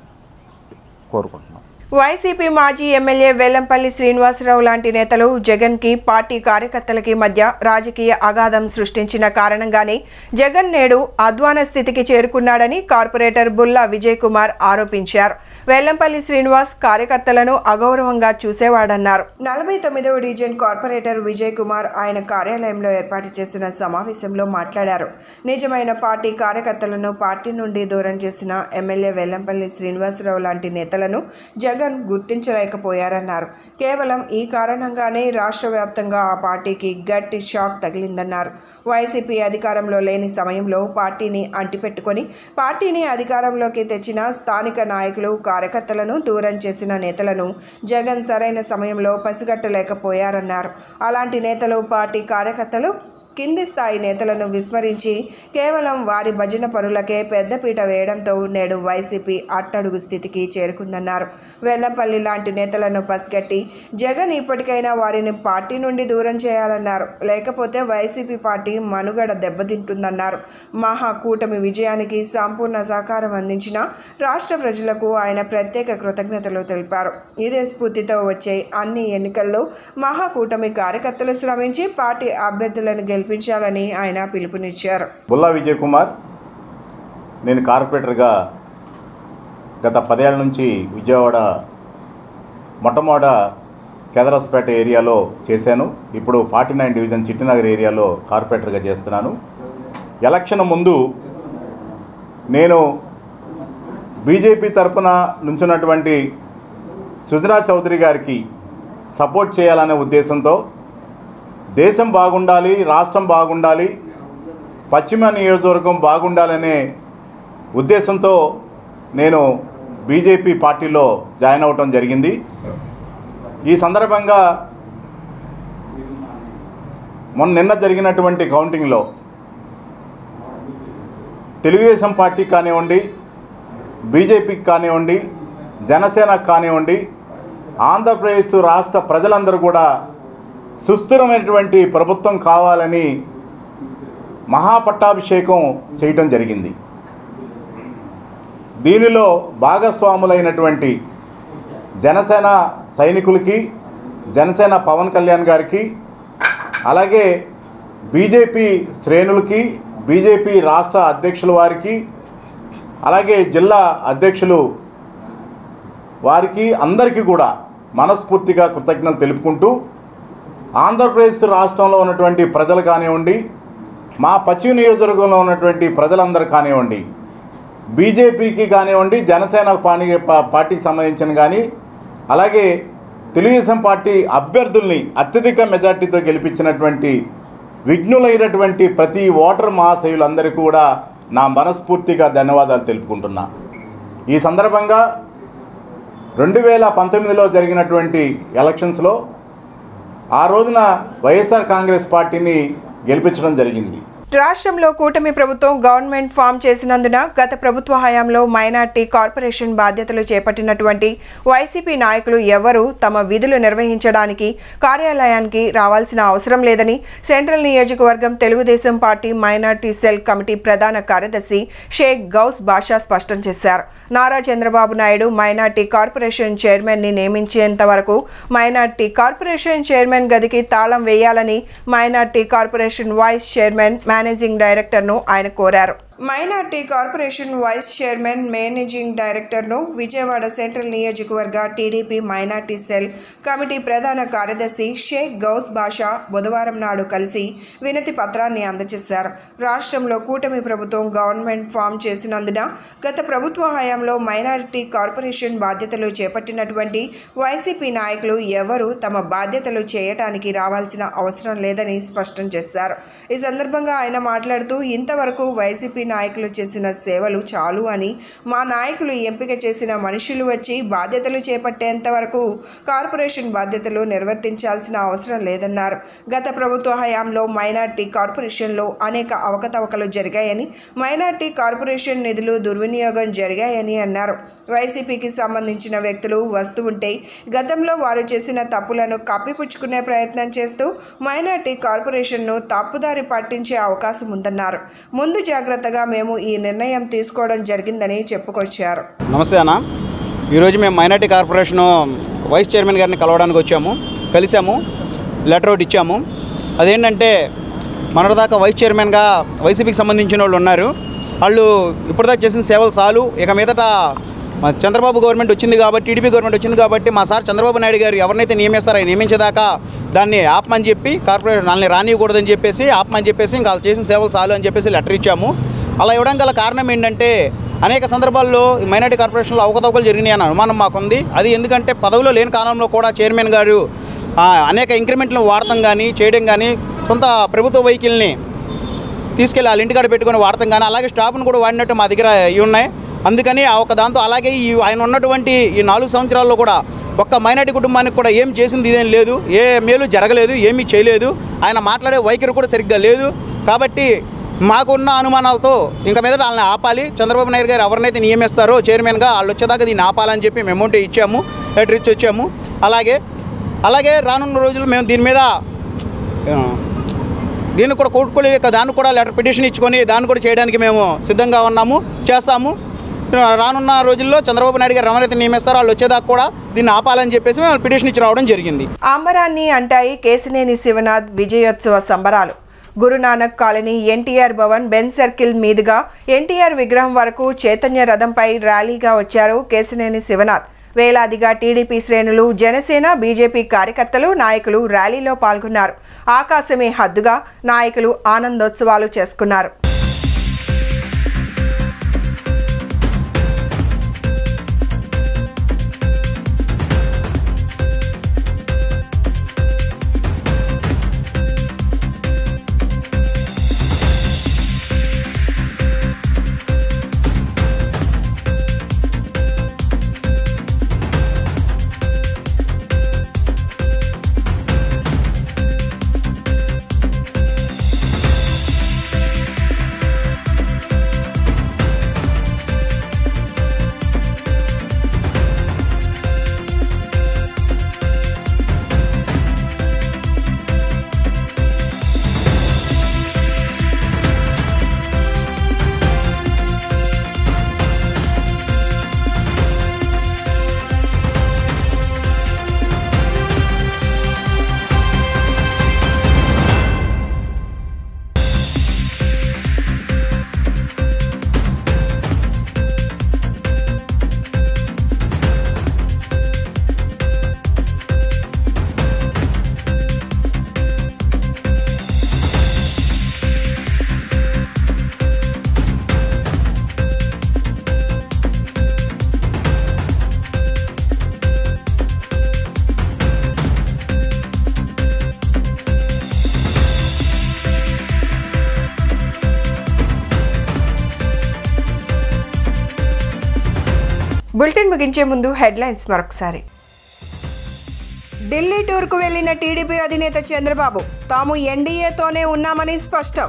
కోరుకుంటున్నాం. వైసీపీ మాజీ ఎమ్మెల్యే వెల్లంపల్లి శ్రీనివాసరావు లాంటి నేతలు జగన్కి పార్టీ కార్యకర్తలకి మధ్య రాజకీయ అగాధం సృష్టించిన కారణంగానే జగన్ నేడు అధ్వాన స్థితికి చేరుకున్నాడని కార్పొరేటర్ బుల్లా విజయ్ కుమార్ ఆరోపించారు. వెల్లంపల్లి శ్రీనివాస్ కార్యకర్తలను అగౌరవంగా చూసేవాడన్నారు. 49వ డివిజన్ కార్పొరేటర్ విజయ్ కుమార్ ఆయన కార్యాలయంలో ఏర్పాటు చేసిన సమావేశంలో మాట్లాడారు. నిజమైన పార్టీ కార్యకర్తలను పార్టీ నుండి దూరం చేసిన ఎమ్మెల్యే వెల్లంపల్లి శ్రీనివాసరావు లాంటి నేతలను జగన్ గుర్తించలేకపోయారన్నారు. కేవలం ఈ కారణంగానే రాష్ట్ర వ్యాప్తంగా ఆ పార్టీకి గట్టి షాక్ తగిలిందన్నారు. వైసీపీ అధికారంలో లేని సమయంలో పార్టీని అంటిపెట్టుకొని పార్టీని అధికారంలోకి తెచ్చిన స్థానిక నాయకులు కార్యకర్తలను దూరం చేసిన నేతలను జగన్ సరైన సమయంలో పసిగట్టలేకపోయారన్నారు. అలాంటి నేతలు పార్టీ కార్యకర్తలు కింది స్థాయి నేతలను విస్మరించి కేవలం వారి భజన పరులకే పెద్దపీట వేయడంతో నేడు వైసీపీ అట్టడుగు స్థితికి చేరుకుందన్నారు. వెల్లంపల్లి లాంటి నేతలను పసిగట్టి జగన్ ఇప్పటికైనా వారిని పార్టీ నుండి దూరం చేయాలన్నారు. లేకపోతే వైసీపీ పార్టీ మనుగడ దెబ్బతింటుందన్నారు. మహాకూటమి విజయానికి సంపూర్ణ సహకారం అందించిన రాష్ట్ర ప్రజలకు ఆయన ప్రత్యేక కృతజ్ఞతలు తెలిపారు. ఇదే స్ఫూర్తితో వచ్చే అన్ని ఎన్నికల్లో మహాకూటమి కార్యకర్తలు శ్రమించి పార్టీ అభ్యర్థులను గెలిపించాలని ఆయన పిలుపునిచ్చారు. బుల్లా విజయ్ కుమార్, నేను కార్పొరేటర్గా గత 10 ఏళ్ల నుంచి విజయవాడ మొట్టమొదట కేదరాస్పేట ఏరియాలో చేశాను. ఇప్పుడు 49 డివిజన్ చిట్టినగర్ ఏరియాలో కార్పొరేటర్గా చేస్తున్నాను. ఎలక్షన్ ముందు నేను బీజేపీ తరఫున నుంచున్నటువంటి సుజనా చౌదరి గారికి సపోర్ట్ చేయాలనే ఉద్దేశంతో దేశం బాగుండాలి, రాష్ట్రం బాగుండాలి, పశ్చిమ నియోజకవర్గం బాగుండాలనే ఉద్దేశంతో నేను బీజేపీ పార్టీలో జాయిన్ అవ్వటం జరిగింది. ఈ సందర్భంగా నిన్న జరిగినటువంటి కౌంటింగ్లో తెలుగుదేశం పార్టీ కానివ్వండి, బీజేపీకి కానివ్వండి, జనసేనకు కానివ్వండి, ఆంధ్రప్రదేశ్ రాష్ట్ర ప్రజలందరూ కూడా సుస్థిరమైనటువంటి ప్రభుత్వం కావాలని మహాపట్టాభిషేకం చేయటం జరిగింది. దీనిలో భాగస్వాములైనటువంటి జనసేన సైనికులకి, జనసేన పవన్ కళ్యాణ్ గారికి, అలాగే బీజేపీ శ్రేణులకి, బీజేపీ రాష్ట్ర అధ్యక్షుల వారికి, అలాగే జిల్లా అధ్యక్షులు వారికి అందరికీ కూడా మనస్ఫూర్తిగా కృతజ్ఞతలు తెలుపుకుంటూ ఆంధ్రప్రదేశ్ రాష్ట్రంలో ఉన్నటువంటి ప్రజలు కానివ్వండి, మా పశ్చిమ నియోజకవర్గంలో ఉన్నటువంటి ప్రజలందరూ కానివ్వండి, బీజేపీకి కానివ్వండి, జనసేన పార్టీకి సంబంధించిన కానీ, అలాగే తెలుగుదేశం పార్టీ అభ్యర్థుల్ని అత్యధిక మెజార్టీతో గెలిపించినటువంటి విఘ్నులైనటువంటి ప్రతి ఓటర్ మహాశయులందరికీ కూడా నా మనస్ఫూర్తిగా ధన్యవాదాలు తెలుపుకుంటున్నా. ఈ సందర్భంగా 2019లో జరిగినటువంటి ఎలక్షన్స్లో ఆ రోజున వైఎస్ఆర్ కాంగ్రెస్ పార్టీని గెలిపించడం జరిగింది. రాష్ట్రంలో కూటమి ప్రభుత్వం గవర్నమెంట్ ఫామ్ చేసినందున గత ప్రభుత్వ హయాంలో మైనార్టీ కార్పొరేషన్ బాధ్యతలు చేపట్టినటువంటి వైసీపీ నాయకులు ఎవరూ తమ విధులు నిర్వహించడానికి కార్యాలయానికి రావాల్సిన అవసరం లేదని సెంట్రల్ నియోజకవర్గం Telugu Desam party minority cell committee ప్రధాన కార్యదర్శి షేక్ గౌస్ బాషా స్పష్టం చేశారు. నారా చంద్రబాబు నాయుడు మైనార్టీ కార్పొరేషన్ చైర్మన్ని నియమించేంత వరకు మైనార్టీ కార్పొరేషన్ చైర్మన్ గదికి తాళం వేయాలని minority corporation vice chairman managing డైరెక్టర్ను ఆయన కోరారు. Minority corporation vice chairman managing డైరెక్టర్ను విజయవాడ సెంట్రల్ నియోజకవర్గ టీడీపీ మైనార్టీ సెల్ కమిటీ ప్రధాన కార్యదర్శి షేక్ గౌస్ బాషా బుధవారం నాడు కలిసి వినతి పత్రాన్ని అందజేశారు. రాష్ట్రంలో కూటమి ప్రభుత్వం గవర్నమెంట్ ఫామ్ చేసినందున గత ప్రభుత్వ హయాంలో మైనార్టీ కార్పొరేషన్ బాధ్యతలు చేపట్టినటువంటి వైసీపీ నాయకులు ఎవరూ తమ బాధ్యతలు చేయటానికి రావాల్సిన అవసరం లేదని స్పష్టం చేశారు. ఈ సందర్భంగా ఆయన మాట్లాడుతూ ఇంతవరకు వైసీపీ నాయకులు చేసిన సేవలు చాలు అని, మా నాయకులు ఎంపిక చేసిన మనుషులు వచ్చి బాధ్యతలు చేపట్టేంత వరకు కార్పొరేషన్ బాధ్యతలు నిర్వర్తించాల్సిన అవసరం లేదన్నారు. గత ప్రభుత్వ హయాంలో మైనార్టీ కార్పొరేషన్లో అనేక అవకతవకలు జరిగాయని, మైనార్టీ కార్పొరేషన్ నిధులు దుర్వినియోగం జరిగాయని అన్నారు. వైసీపీకి సంబంధించిన వ్యక్తులు వస్తూ ఉంటే గతంలో వారు చేసిన తప్పులను కప్పిపుచ్చుకునే ప్రయత్నం చేస్తూ మైనార్టీ కార్పొరేషన్ను తప్పుదారి పట్టించే అవకాశం ఉందన్నారు. ముందు జాగ్రత్తగా మేము ఈ నిర్ణయం తీసుకోవడం జరిగిందని చెప్పుకొచ్చారు. నమస్తే అన్న, ఈరోజు మేము మైనార్టీ కార్పొరేషన్ వైస్ చైర్మన్ గారిని కలవడానికి కలిసాము, లెటర్ ఒకటి ఇచ్చాము. అదేంటంటే మనదాకా వైస్ చైర్మన్గా వైసీపీకి సంబంధించిన వాళ్ళు ఉన్నారు. వాళ్ళు ఇప్పటిదాకా చేసిన సేవలు చాలు, ఇక మీదట చంద్రబాబు గవర్నమెంట్ వచ్చింది కాబట్టి, టీడీపీ గవర్నమెంట్ వచ్చింది కాబట్టి మా సార్ చంద్రబాబు నాయుడు గారు ఎవరినైతే నియమిస్తారో ఆయన నియమించేదాకా దాన్ని ఆపమని చెప్పి కార్పొరేషన్ వాళ్ళని రానివ్వకూడదని చెప్పేసి ఆపమని చెప్పేసి ఇంకా వాళ్ళు చేసిన సేవలు చాలు అని చెప్పేసి లెటర్ ఇచ్చాము. అలా ఇవ్వడం గల కారణం ఏంటంటే అనేక సందర్భాల్లో మైనార్టీ కార్పొరేషన్లో అవకతవకలు జరిగినాయి అన్న అనుమానం మాకుంది. అది ఎందుకంటే పదవిలో లేని కాలంలో కూడా చైర్మన్ గారు అనేక ఇంక్రిమెంట్లను వాడటం కానీ చేయడం కానీ, సొంత ప్రభుత్వ వెహికల్ని తీసుకెళ్ళి వాళ్ళ ఇంటికాడ పెట్టుకొని వాడటం కానీ, అలాగే స్టాఫ్ను కూడా వాడినట్టు మా దగ్గర ఇవి ఉన్నాయి. అందుకని ఆ ఒక దాంతో అలాగే ఆయన ఉన్నటువంటి ఈ 4 సంవత్సరాల్లో కూడా ఒక్క మైనార్టీ కుటుంబానికి కూడా ఏం చేసింది ఇదేం లేదు, ఏ మేలు జరగలేదు, ఏమీ చేయలేదు. ఆయన మాట్లాడే వైఖరి కూడా సరిగ్గా లేదు. కాబట్టి మాకున్న అనుమానాలతో ఇంకా మీద వాళ్ళని ఆపాలి, చంద్రబాబు నాయుడు గారు ఎవరినైతే నియమిస్తారో చైర్మన్గా వాళ్ళు వచ్చేదాకా దీన్ని ఆపాలని చెప్పి మేము అమౌంట్ ఇచ్చాము, లెటర్ ఇచ్చి వచ్చాము. అలాగే రానున్న రోజులు మేము దీన్ని కూడా కోర్టుకోలే దాన్ని కూడా లెటర్ పిటిషన్ ఇచ్చుకొని దాన్ని కూడా చేయడానికి మేము సిద్ధంగా ఉన్నాము, చేస్తాము. రానున్న రోజుల్లో చంద్రబాబు నాయుడు గారు ఎవరైతే నియమిస్తారో వాళ్ళు వచ్చేదాకా కూడా దీన్ని ఆపాలని చెప్పేసి మేము పిటిషన్ ఇచ్చి రావడం జరిగింది. అంబరాన్ని అంటాయి కేశినేని శివనాథ్ విజయోత్సవ సంబరాలు. Guru Nanak colony NTR Bhavan Ben circle మీదుగా ఎన్టీఆర్ విగ్రహం వరకు చైతన్య రథంపై ర్యాలీగా వచ్చారు కేశినేని శివనాథ్. వేలాదిగా టీడీపీ శ్రేణులు, జనసేన, బీజేపీ కార్యకర్తలు, నాయకులు ర్యాలీలో పాల్గొన్నారు. ఆకాశమే హద్దుగా నాయకులు ఆనందోత్సవాలు చేసుకున్నారు. బులెటిన్ ముగించే ముందు హెడ్లైన్స్ మరొకసారి. ఢిల్లీ టూర్కు వెళ్లిన టీడీపీ అధినేత చంద్రబాబు తాము ఎన్డీఏతోనే ఉన్నామని స్పష్టం.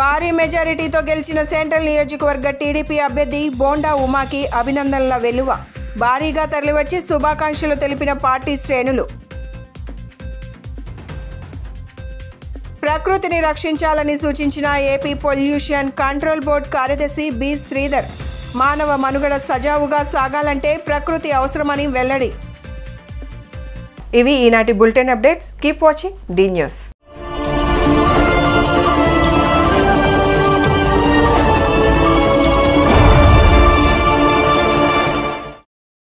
భారీ మెజారిటీతో గెలిచిన సెంట్రల్ నియోజకవర్గ టీడీపీ అభ్యర్థి బోండా ఉమాకి అభినందనల వెలువ. భారీగా తరలివచ్చి శుభాకాంక్షలు తెలిపిన పార్టీ శ్రేణులు. ప్రకృతిని రక్షించాలని సూచించిన ఏపీ పొల్యూషన్ కంట్రోల్ బోర్డు కార్యదర్శి బి శ్రీధర్. మానవ మనుగడ సజావుగా సాగాలంటే ప్రకృతి అవసరమని వెల్లడి. ఇవి ఈనాటి bulletin updates. Keep watching the news.